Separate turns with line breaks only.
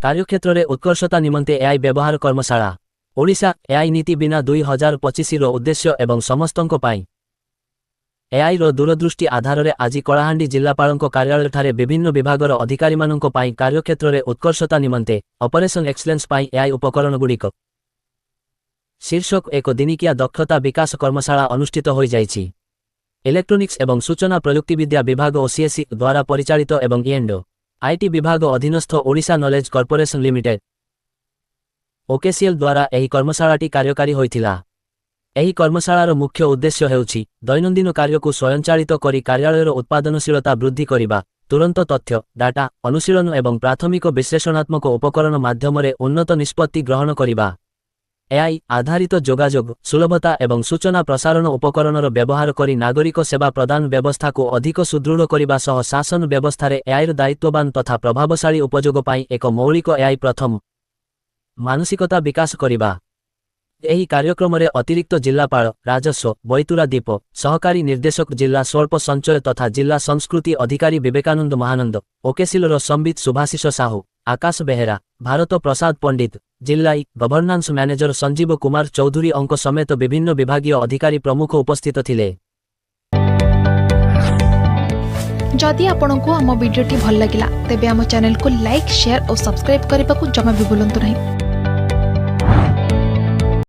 कार्यक्षेत्र में उत्कर्षता निमंते एआई व्यवहार कर्मशाला ओडिशा एआई नीति बिना 2025 रो उद्देश्य एवं समस्तों पाई एआई रो दूरदृष्टि आधार में आज कलाहांडी जिलापाल कार्यालय ठारे विभिन्न विभागर अधिकारी मानक पाई कार्यक्षेत्र में उत्कर्षता निमंते ऑपरेशन एक्सलेंस पाई एआई उपकरण गुड़िक शीर्षक एक दिनिकिया दक्षता विकास कर्मशाला अनुष्ठित हो जाइछि। इलेक्ट्रोनिक्स एवं सूचना प्रयुक्तिविद्या विभाग ओसीएससी द्वारा परिचालित एवं ईएनडो आईटी विभाग अधीनस्थ ओडिशा नॉलेज कॉर्पोरेशन लिमिटेड ओकेसीएल द्वारा एही कर्मशालाटी कार्यकारी होइथिला। एही कर्मशालार मुख्य उद्देश्य हेउछि दैनन्दिन कार्यकु स्वयंचालित करी कार्यालयर उत्पादनशीलता वृद्धि करिबा, तुरंत तथ्य डाटा अनुशीलन एवं प्राथमिक विश्लेषणात्मक उपकरण माध्यमरे उन्नत निष्पत्ति ग्रहण करिबा। एआई आधारित जोगाजोग सुलभता एवं सूचना प्रसारण उपकरणर व्यवहार करी नागरिक सेवा प्रदान व्यवस्था को अधिक सुदृढ़ करिबा सह शासन व्यवस्थारे एआईर दायित्ववान तथा प्रभावशाली उपयोग पाई एक मौलिक एआई प्रथम मानसिकता विकास करिबा। एही कार्यक्रम रे अतिरिक्त जिलापाल राजस्व बैतुरा दीप सहकारी निर्देशक जिला स्वल्प संचय तथा जिला संस्कृति अधिकारी विवेकानंद महानंद ओकेसीलर संबित सुभाषिष साहू आकाश बेहेरा भारत प्रसाद पंडित जिल्लाई गवर्नांस मैनेजर संजीव कुमार चौधरी अंक समेत विभिन्न विभागीय अधिकारी प्रमुख उपस्थित थिले।
जदि आपंक आम भिडी भल लगा तेब आम चैनल को लाइक शेयर और सब्सक्राइब करने को जमा भी भूलु नहीं।